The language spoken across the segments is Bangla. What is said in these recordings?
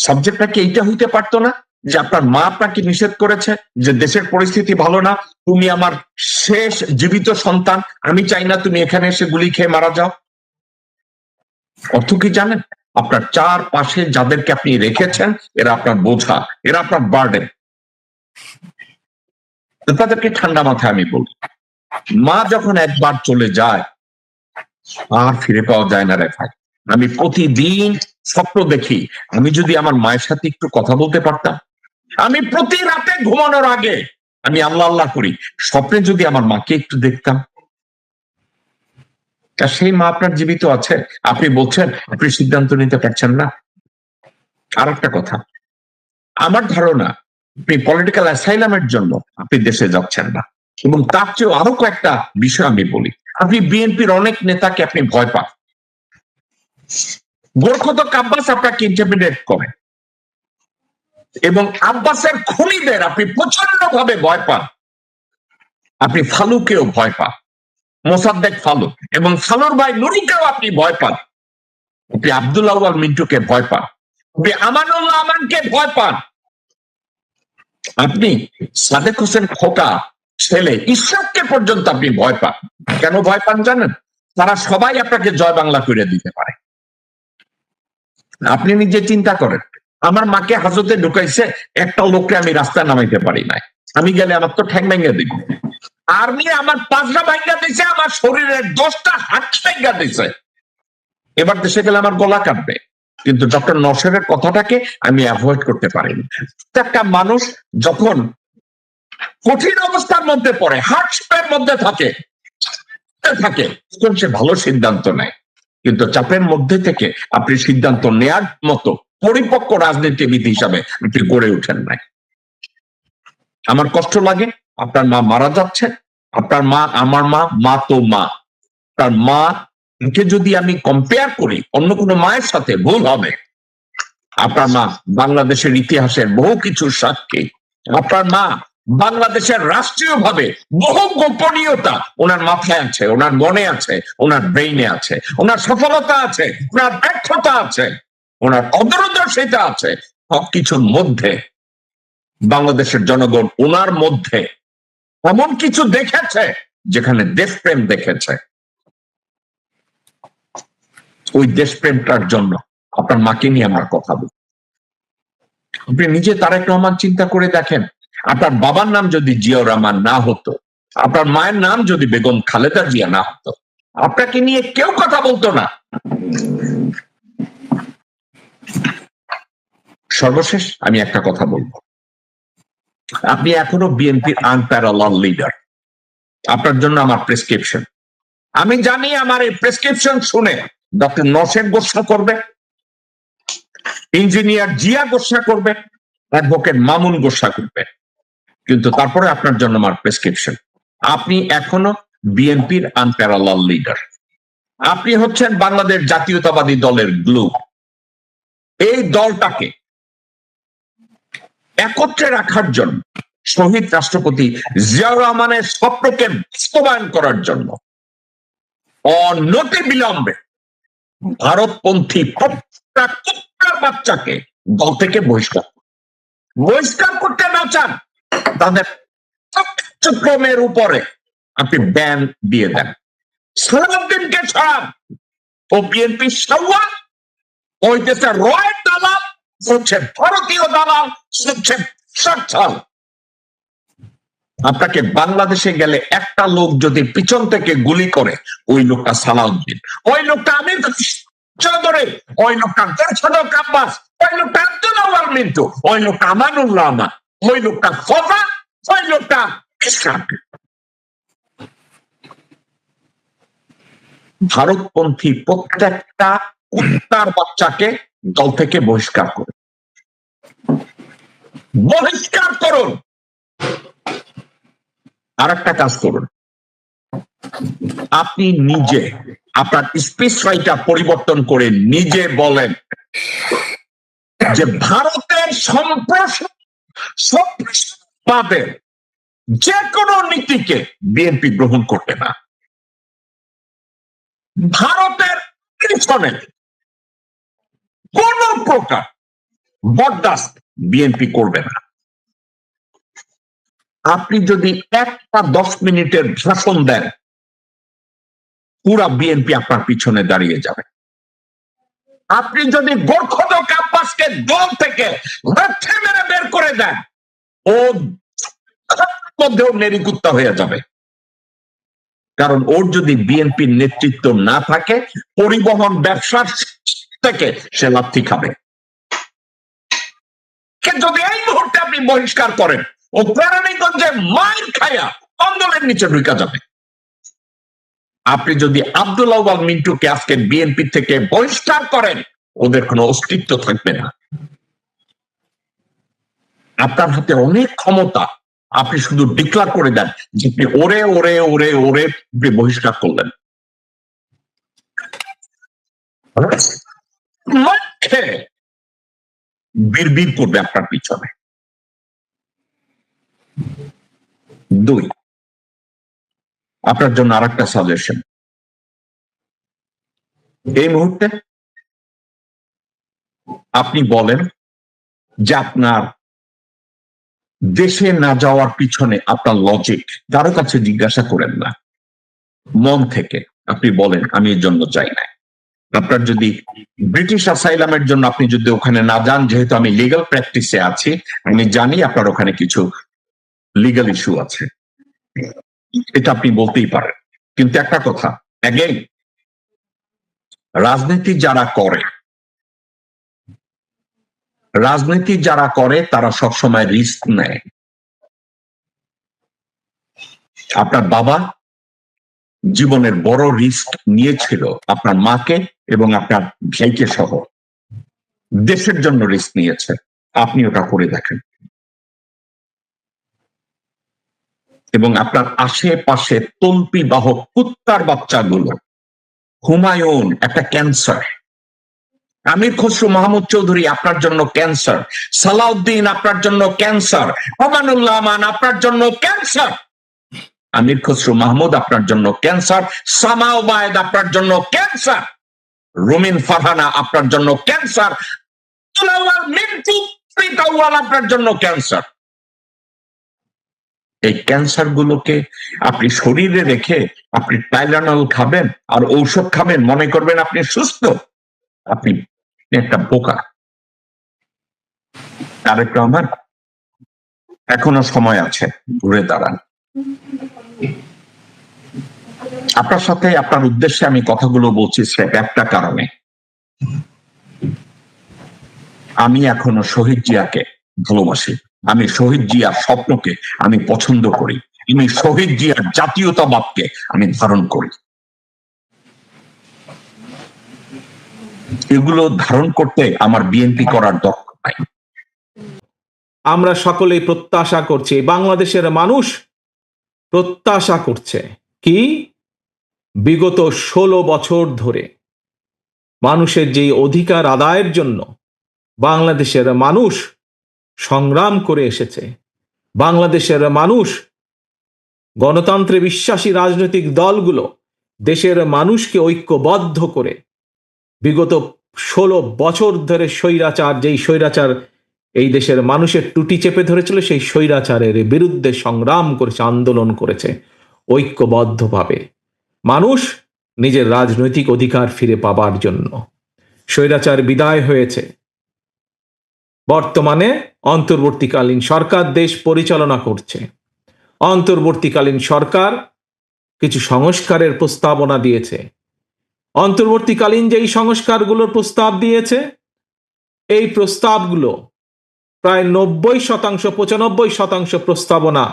সাবজেক্টটা কি এইটা হইতে পারতো না যে আপনার মা আপনাকে নিষেধ করেছে যে দেশের পরিস্থিতি ভালো না, তুমি আমার শেষ জীবিত সন্তান, আমি চাই না তুমি এখানে এসে গুলি খেয়ে মারা যাও? অর্থ কি জানেন? আপনার চারপাশে যাদেরকে আপনি রেখেছেন এরা আপনার বোঝা, এরা আপনার বার্ডেন। তাদেরকে ঠান্ডা মাথায় আমি বলি, মা যখন একবার চলে যায় আর ফিরে পাওয়া যায় না রে ভাই। আমি প্রতিদিন স্বপ্ন দেখি, আমি যদি আমার মায়ের সাথে একটু কথা বলতে পারতাম। আমি প্রতি রাতে ঘুমানোর আগে আমি আল্লাহ আল্লাহ করি, স্বপ্নে যদি আমার মাকে একটু দেখতাম। সেই মা আপনার জীবিত আছে, আপনি বলছেন আপনি সিদ্ধান্ত নিতে পারছেন না। আর একটা কথা, আমার ধারণা আপনি পলিটিক্যাল অ্যাসাইলামের জন্য আপনি দেশে যাচ্ছেন না, এবং তার চেয়েও আরো কয়েকটা বিষয় আমি বলি। আপনি বিএনপির অনেক নেতাকে আপনি ভয় পান। গোরখতক আব্বাস আপনাকে ইন্টারমিডিয়েট করে, এবং আব্বাসের খুনিদের আপনি প্রচন্ড ভাবে ভয় পান। আপনি ফালুকেও ভয় পান, মোসাদ্দেক ফালু, এবং ফালুর ভাই নুরুকেও আপনি ভয় পান। আপনি আব্দুল আউয়াল মিন্টুকে ভয় পান, আপনি আমানুল্লাহ আমানকে ভয় পান, আপনি সাদেক হোসেন খোকা ছেলে ইশরাককে পর্যন্ত আপনি ভয় পান। কেন ভয় পান জানেন? তারা সবাই আপনাকে জয় বাংলা করে দিতে পারে। আপনি নিজে চিন্তা করেন, আমার মাকে হাজতে ঢুকাইছে, একটা লোককে আমি রাস্তায় নামাইতে পারি নাই, আমি গেলে আমার তো ঠ্যাং ভেঙে দিব। আর্মি আমার 5টা ভাঙ্গা দিছে, আমার শরীরের 10টা হাত ভাঙ্গা দিছে, এবার দেশে গেলে আমার গলা কাটবে। কিন্তু ডক্টর নওশেরের কথাটাকে আমি অ্যাভয়েড করতে পারিনি। একটা মানুষ যখন কঠিন অবস্থার মধ্যে পড়ে, হার্টস্পের মধ্যে থাকে তখন সে ভালো সিদ্ধান্ত নেয়, কিন্তু চাপের মধ্যে থেকে আপনি সিদ্ধান্ত নেয়ার মতো পরিপক্ক রাজনীতিবিদ হিসাবে আপনি গড়ে উঠেন নাই। আমার কষ্ট লাগে, আপনার মা মারা যাচ্ছে, আপনার মা আমার মা, মা তো মা। তার মা কে যদি আমি কম্পেয়ার করি অন্য কোনো মায়ের সাথে, ভুল হবে। আপনার মা বাংলাদেশের ইতিহাসের বহু কিছুর সাক্ষী। আপনার মা বাংলাদেশের রাষ্ট্রীয়ভাবে বহু গোপনীয়তা ওনার মাথায় আছে, ওনার মনে আছে, ওনার ব্রেইনে আছে, ওনার সফলতা আছে, ওনার ব্যর্থতা আছে, ওনার অদূরদর্শিতা আছে। সবকিছুর মধ্যে বাংলাদেশের জনগণ ওনার মধ্যে এমন কিছু দেখেছে যেখানে দেশপ্রেম দেখেছে। ওই দেশপ্রেমটার জন্য আপনার মাকে নিয়ে আমরা কথা বলি। আপনি নিজে তারেক রহমান চিন্তা করে দেখেন, আপনার বাবার নাম যদি জিয়াউর রহমান না হতো, আপনার মায়ের নাম যদি বেগম খালেদা জিয়া না হতো, আপনাকে নিয়ে কেউ কথা বলতো না। সর্বশেষ আমি একটা কথা বলবো, আপনি এখনো বিএনপির আনপ্যারালাল লিডার। আপনার জন্য আমার প্রেসক্রিপশন, আমি জানি আমার এই প্রেসক্রিপশন শুনে ডক্টর নওশের গোসা করবে, ইঞ্জিনিয়ার জিয়া গোসা করবে, অ্যাডভোকেট মামুন গোসা করবে, কিন্তু তারপরে আপনার জন্য আমার প্রেসক্রিপশন, আপনি এখনো বিএনপির আনপ্যারালাল লিডার। আপনি হচ্ছেন বাংলাদেশ জাতীয়তাবাদী দলের গ্লু। এই দলটাকে একত্রে রাখার জন্য, শহীদ রাষ্ট্রপতি জিয়াউর রহমানের স্বপ্নকে বাস্তবায়ন করার জন্য অনতি বিলম্বে ভারতপন্থী প্রত্যেকটা কুত্তার বাচ্চাকে দল থেকে বহিষ্কার করতে না চান, তাদের কার্যক্রমের উপরে আপনি ব্যান দিয়ে দেন। সালাউদ্দিনকে ছাড়ান, ও বিএনপি সাওয়া, ওই দেশের রয়ের দালাল, হচ্ছে ভারতীয় দালাল, হচ্ছে সাচ্ছাল। আপনাকে বাংলাদেশে গেলে একটা লোক যদি পিছন থেকে গুলি করে, ওই লোকটা সালাউদ্দিন, ওই লোকটা আমির চৌধুরী, ওই লোকটা গোরখতক আব্বাস, ওই লোকটা আব্দুল আউয়াল মিন্টু, ওই লোকটা আমানুল্লাহ আমান, ওই লোকটা খোকা, ওই লোকটা ইশরাক। ভারতপন্থী প্রত্যেকটা কুত্তার বাচ্চাকে দল থেকে বহিষ্কার করুন। আর একটা কাজ করুন, আপনি নিজে আপনার স্পিচ রাইটার পরিবর্তন করে নিজে বলেন যে ভারতের সম্প্রসারণবাদের যে কোনো নীতিকে বিএনপি গ্রহণ করবে না। ভারতের পিছনে কোন প্রকার বরদাস্ত বিএনপি করবে না। আপনি যদি একটা 10 মিনিটের ভাষণ দেন, পুরা বিএনপি আপনার পিছনে দাঁড়িয়ে যাবে। আপনি যদি গোরখদক আব্বাসকে দল থেকে লাথি মেরে বের করে দেন, ও মধ্যেও নেরিকুত্তা হয়ে যাবে। কারণ ওর যদি বিএনপির নেতৃত্ব না থাকে, পরিবহন ব্যবসার থেকে সে লাথি খাবে। যদি এই মুহূর্তে আপনি বহিষ্কার করেন, ও কেরানীগঞ্জে মাইর খায়া আন্দোলনের নিচে ঢুকা যাবে। আপনি যদি আব্দুল আউয়াল মিন্টুকে আজকে বিএনপি থেকে বহিষ্কার করেন, ওদের কোনো অস্তিত্ব থাকবে না। আপনার হাতে অনেক ক্ষমতা, আপনি শুধু ডিক্লার করে দেন যে আপনি ওরে ওরে ওরে ওরে বহিষ্কার করলেন। বিড়বিড় করবে আপনার পিছনে। 2, আপনার জন্য আরেকটা সাজেশন। এই মুহূর্তে আপনি বলেন যে আপনার দেশে না যাওয়ার পিছনে আপনার লজিক কারো কাছে জিজ্ঞাসা করেন না, মন থেকে আপনি বলেন আমি এর জন্য চাই না। আপনার যদি ব্রিটিশ অ্যাসাইলামের জন্য আপনি যদি ওখানে না যান, যেহেতু আমি লিগ্যাল প্র্যাকটিসে আছি, আমি জানি আপনার ওখানে কিছু লিগ্যাল ইস্যু আছে, এটা আপনি বলতেই পারেন। কিন্তু একটা কথা, অ্যাগেইন, রাজনীতি যারা করে তারা সবসময় রিস্ক নেয়। আপনার বাবা জীবনের বড় রিস্ক নিয়েছিল আপনার মাকে এবং আপনার ভাইকে সহ, দেশের জন্য রিস্ক নিয়েছে। আপনি ওটা করে দেখেন। এবং আপনার আশেপাশে তল্পি বাহক কুত্তার বাচ্চাগুলো, হুমায়ুন একটা ক্যান্সার, আমির খসরু মাহমুদ চৌধুরী আপনার জন্য ক্যান্সার, সালাউদ্দিন আপনার জন্য ক্যান্সার, আমানুল্লাহ আমান আপনার জন্য ক্যান্সার, আমির খসরু মাহমুদ আপনার জন্য ক্যান্সার, সামা ওবায়েদ আপনার জন্য ক্যান্সার, রুমিন ফারহানা আপনার জন্য ক্যান্সার, মিন্টু আপনার জন্য ক্যান্সার। এই ক্যান্সার গুলোকে আপনি শরীরে রেখে আপনি টাইলানল খাবেন আর ঔষধ খাবেন, মনে করবেন আপনি সুস্থ। আপনি একটা বোকা। তারেক রহমান, এখনো সময় আছে, ঘুরে দাঁড়ান। আপনার সাথে আপনার উদ্দেশ্যে আমি কথাগুলো বলছি স্রেফ একটা কারণে, আমি এখনো শহীদ জিয়াকে ভালোবাসি, আমি শহীদ জিয়ার স্বপ্নকে আমি পছন্দ করি, আমি শহীদ জিয়ার জাতীয়তাবাদকে আমি ধারণ করি। এগুলো ধারণ করতে আমার বিএনপি করার দরকার নাই। আমরা সকলেই প্রত্যাশা করছি, বাংলাদেশের মানুষ প্রত্যাশা করছে কি, বিগত 16 বছর ধরে মানুষের যে অধিকার আদায়ের জন্য বাংলাদেশের মানুষ সংগ্রাম করে এসেছে, বাংলাদেশের মানুষ, গণতন্ত্রে বিশ্বাসী রাজনৈতিক দলগুলো দেশের মানুষকে ঐক্যবদ্ধ করে বিগত 16 বছর ধরে যেই স্বৈরাচার এই দেশের মানুষের টুটি চেপে ধরেছিল, সেই স্বৈরাচারের বিরুদ্ধে সংগ্রাম করেছে, আন্দোলন করেছে ঐক্যবদ্ধভাবে, মানুষ নিজের রাজনৈতিক অধিকার ফিরে পাবার জন্য। স্বৈরাচার বিদায় হয়েছে, বর্তমানে অন্তর্বর্তীকালীন সরকার দেশ পরিচালনা করছে। অন্তর্বর্তীকালীন সরকার কিছু সংস্কারের প্রস্তাবনা দিয়েছে। অন্তর্বর্তীকালীন যেই সংস্কারগুলোর প্রস্তাব দিয়েছে, এই প্রস্তাবগুলো প্রায় 90%, 95% প্রস্তাবনা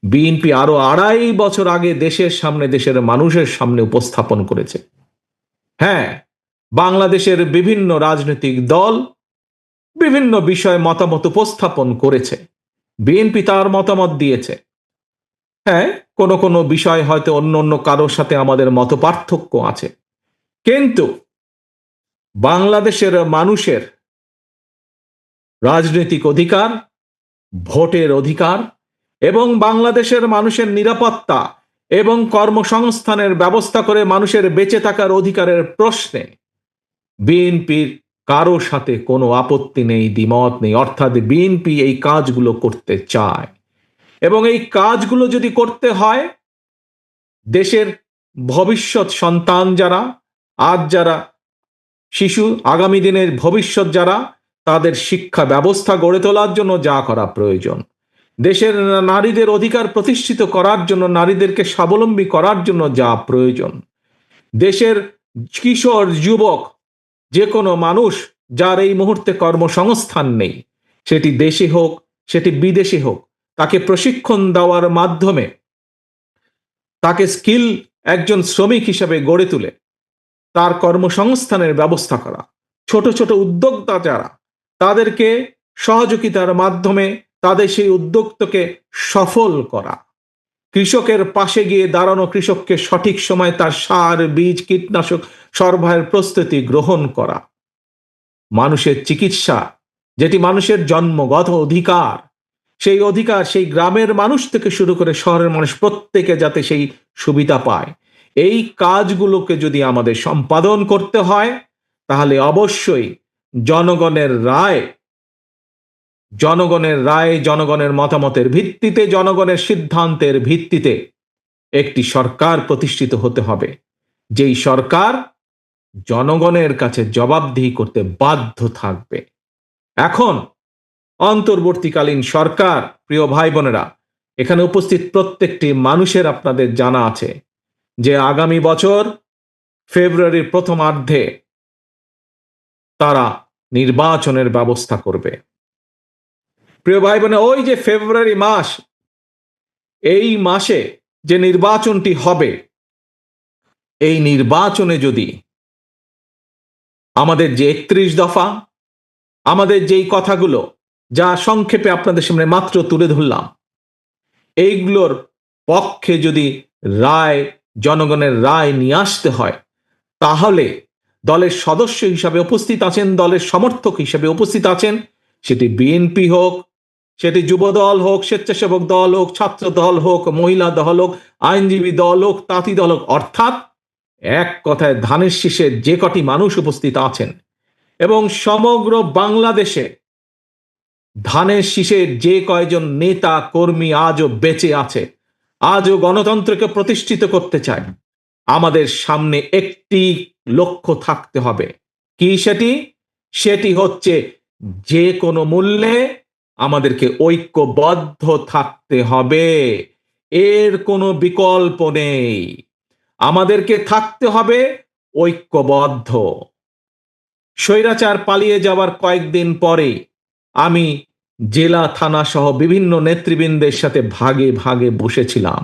বিএনপি আরো 2.5 বছর আগে দেশের সামনে, দেশের মানুষের সামনে উপস্থাপন করেছে। হ্যাঁ, বাংলাদেশের বিভিন্ন রাজনৈতিক দল বিভিন্ন বিষয়ে মতামত উপস্থাপন করেছে, বিএনপি তার মতামত দিয়েছে। হ্যাঁ, কোনো কোনো বিষয় হয়তো অন্য কারোর সাথে আমাদের মত পার্থক্য আছে, কিন্তু বাংলাদেশের মানুষের রাজনৈতিক অধিকার, ভোটের অধিকার এবং বাংলাদেশের মানুষের নিরাপত্তা এবং কর্মসংস্থানের ব্যবস্থা করে মানুষের বেঁচে থাকার অধিকারের প্রশ্নে বিএনপির কারো সাথে কোনো আপত্তি নেই, দ্বিমত নেই। অর্থাৎ বিএনপি এই কাজগুলো করতে চায়, এবং এই কাজগুলো যদি করতে হয়, দেশের ভবিষ্যৎ সন্তান যারা, আজ যারা শিশু, আগামী দিনের ভবিষ্যৎ যারা, তাদের শিক্ষা ব্যবস্থা গড়ে তোলার জন্য যা করা প্রয়োজন, দেশের নারীদের অধিকার প্রতিষ্ঠিত করার জন্য, নারীদেরকে স্বাবলম্বী করার জন্য যা প্রয়োজন, দেশের কিশোর যুবক, যে কোনো মানুষ যার এই মুহূর্তে কর্মসংস্থান নেই, সেটি দেশে হোক সেটি বিদেশে হোক, তাকে প্রশিক্ষণ দেওয়ার মাধ্যমে তাকে স্কিল একজন শ্রমিক হিসেবে গড়ে তুলে তার কর্মসংস্থানের ব্যবস্থা করা, ছোট ছোট উদ্যোক্তা যারা, তাদেরকে সহযোগিতার মাধ্যমে তাদের সেই উদ্যোক্তাকে সফল করা, কৃষকের পাশে গিয়ে দাঁড়ানো, কৃষককে সঠিক সময় তার সার, বীজ, কীটনাশক সরবরাহের প্রস্তুতি গ্রহণ করা, মানুষের চিকিৎসা যেটি মানুষের জন্মগত অধিকার, সেই অধিকার সেই গ্রামের মানুষ থেকে শুরু করে শহরের মানুষ প্রত্যেকে যাতে সেই সুবিধা পায়, এই কাজগুলোকে যদি আমাদের সম্পাদন করতে হয়, তাহলে অবশ্যই জনগণের রায়, জনগণের মতামতের ভিত্তিতে, জনগণের সিদ্ধান্তের ভিত্তিতে একটি সরকার প্রতিষ্ঠিত হতে হবে, যেই সরকার জনগণের কাছে জবাবদিহি করতে বাধ্য থাকবে। এখন অন্তর্বর্তীকালীন সরকার, প্রিয় ভাই বোনেরা, এখানে উপস্থিত প্রত্যেকটি মানুষের আপনাদের জানা আছে যে আগামী বছর ফেব্রুয়ারির প্রথমার্ধে তারা নির্বাচনের ব্যবস্থা করবে। প্রিয় ভাই বোনেরা, ওই যে ফেব্রুয়ারি মাস, এই মাসে যে নির্বাচনটি হবে, এই নির্বাচনে যদি আমাদের যে 31 দফা, আমাদের যেই কথাগুলো যা সংক্ষেপে আপনাদের সামনে মাত্র তুলে ধরলাম, এইগুলোর পক্ষে যদি রায়, জনগণের রায় নিয়ে আসতে হয়, তাহলে দলের সদস্য হিসাবে উপস্থিত আছেন, দলের সমর্থক হিসাবে উপস্থিত আছেন, সেটি বিএনপি হোক, সেটি যুব দল হোক, স্বেচ্ছাসেবক দল হোক, ছাত্র দল হোক, মহিলা দল হোক, আইনজীবী দল হোক, তাঁতি দল হোক, অর্থাৎ এক কথায় ধানের শীষে যে কটি মানুষ উপস্থিত আছেন, এবং সমগ্র বাংলাদেশে ধানের শীষের যে কয়জন নেতা কর্মী আজও বেঁচে আছে, আজও গণতন্ত্রকে প্রতিষ্ঠিত করতে চায়, আমাদের সামনে একটি লক্ষ্য থাকতে হবে। কি সেটি? সেটি হচ্ছে যে কোনো মূল্যে আমাদেরকে ঐক্যবদ্ধ থাকতে হবে, এর কোনো বিকল্প নেই। আমাদেরকে থাকতে হবে ঐক্যবদ্ধ। স্বৈরাচার পালিয়ে যাওয়ার কয়েকদিন পরে আমি জেলা, থানা সহ বিভিন্ন নেতৃবৃন্দের সাথে ভাগে ভাগে বসেছিলাম।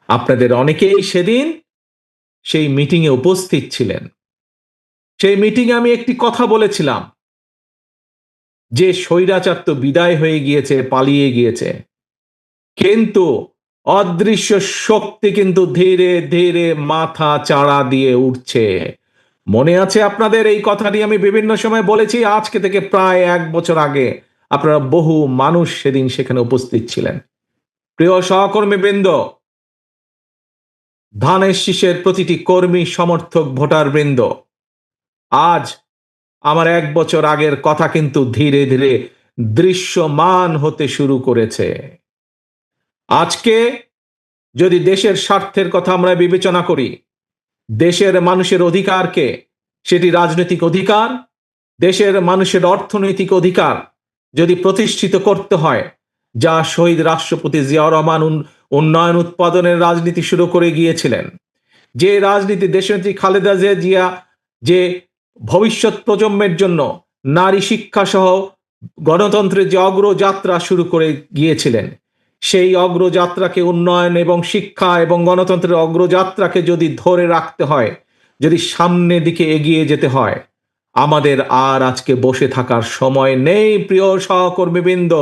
আপনাদের অনেকেই সেদিন সেই মিটিংয়ে উপস্থিত ছিলেন। সেই মিটিংয়ে আমি একটি কথা বলেছিলাম যে স্বৈরাচার তো বিদায় হয়ে গিয়েছে, পালিয়ে গিয়েছে, কিন্তু অদৃশ্য শক্তি কিন্তু ধীরে ধীরে মাথা চাড়া দিয়ে উঠছে। মনে আছে আপনাদের এই কথাটি আমি বিভিন্ন সময় বলেছি, আজকে থেকে প্রায় 1 বছর আগে আপনারা বহু মানুষ সেদিন সেখানে উপস্থিত ছিলেন। প্রিয় সহকর্মীবৃন্দ, ধানের শীষের প্রতিটি কর্মী, সমর্থক, ভোটার বৃন্দ, আজ আমার 1 বছর আগের কথা কিন্তু ধীরে ধীরে দৃশ্যমান হতে শুরু করেছে। আজকে যদি দেশের স্বার্থের কথা আমরা বিবেচনা করি, দেশের মানুষের অধিকারকে, সেটি রাজনৈতিক অধিকার, দেশের মানুষের অর্থনৈতিক অধিকার যদি প্রতিষ্ঠিত করতে হয়, যা শহীদ রাষ্ট্রপতি জিয়াউর রহমান উন্নয়ন উৎপাদনের রাজনীতি শুরু করে গিয়েছিলেন, যে রাজনীতি দেশনেত্রী খালেদা জিয়া যে ভবিষ্যৎ প্রজন্মের জন্য নারী শিক্ষা সহ গণতন্ত্রের যে অগ্রযাত্রা শুরু করে গিয়েছিলেন, সেই অগ্রযাত্রাকে, উন্নয়ন এবং শিক্ষা এবং গণতন্ত্রের অগ্রযাত্রাকে যদি ধরে রাখতে হয়, যদি সামনের দিকে এগিয়ে যেতে হয়, আমাদের আর আজকে বসে থাকার সময় নেই। প্রিয় সহকর্মীবৃন্দ,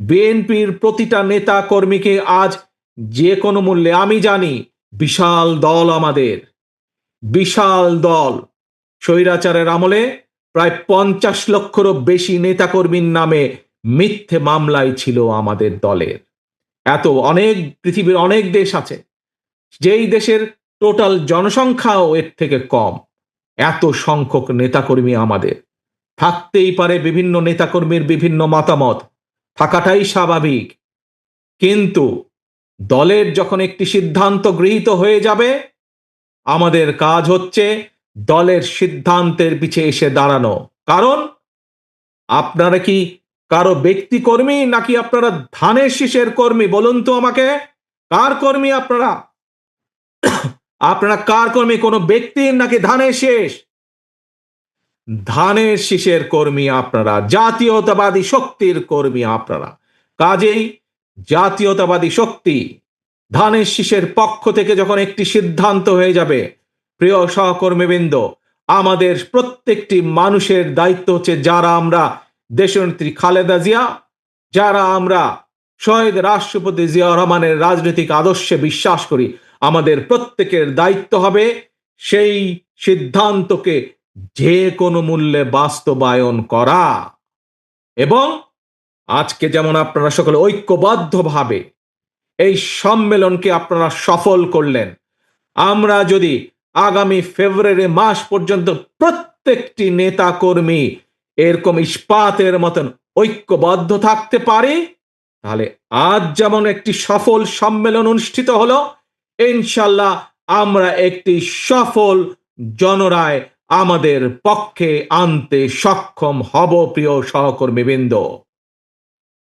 বিএনপির প্রতিটা নেতা কর্মীকে আজ যে কোনো মূল্যে, আমি জানি বিশাল দল, আমাদের বিশাল দল, স্বৈরাচারের আমলে প্রায় 50 লক্ষেরও বেশি নেতাকর্মীর নামে মিথ্যে মামলায় ছিল আমাদের দলের। এত অনেক, পৃথিবীর অনেক দেশ আছে যেই দেশের টোটাল জনসংখ্যাও এর থেকে কম, এত সংখ্যক নেতাকর্মী আমাদের। থাকতেই পারে বিভিন্ন নেতাকর্মীর বিভিন্ন মতামত, থাকাটাই স্বাভাবিক, কিন্তু দলের যখন একটি সিদ্ধান্ত গৃহীত হয়ে যাবে, আমাদের কাজ হচ্ছে দলের সিদ্ধান্তের পিছে এসে দাঁড়ানো। কারণ আপনারা কি কারো ব্যক্তি কর্মী, নাকি আপনারা ধানের শীষের কর্মী? বলুন তো আমাকে, কার কর্মী আপনারা? আপনারা কার কর্মী, কোনো ব্যক্তির নাকি ধানের শীষ? ধানের শীষের কর্মী আপনারা, জাতীয়তাবাদী শক্তির কর্মী আপনারা। কাজেই জাতীয়তাবাদী শক্তি ধানের শীষের পক্ষ থেকে যখন একটি সিদ্ধান্ত হয়ে যাবে, প্রিয় সহকর্মীবৃন্দ, আমাদের প্রত্যেকটি মানুষের দায়িত্ব হচ্ছে, যারা আমরা দেশনেত্রী খালেদা জিয়া, যারা আমরা শহীদ রাষ্ট্রপতি জিয়াউর রহমানের রাজনৈতিক আদর্শে বিশ্বাস করি, আমাদের প্রত্যেকের দায়িত্ব হবে সেই সিদ্ধান্তকে যে কোনো মূল্যে বাস্তবায়ন করা। এবং আজকে যেমন আপনারা সকলে ঐক্যবদ্ধভাবে এই সম্মেলনকে আপনারা সফল করলেন, আমরা যদি আগামী ফেব্রুয়ারি মাস পর্যন্ত প্রত্যেকটি নেতা কর্মী এরকম ইস্পাতের মতন ঐক্যবদ্ধ থাকতে পারি, তাহলে আজ যেমন একটি সফল সম্মেলন অনুষ্ঠিত হলো, ইনশাল্লাহ আমরা একটি সফল জনরায় আমাদের পক্ষে আনতে সক্ষম হব, প্রিয় সহকর্মীবৃন্দ।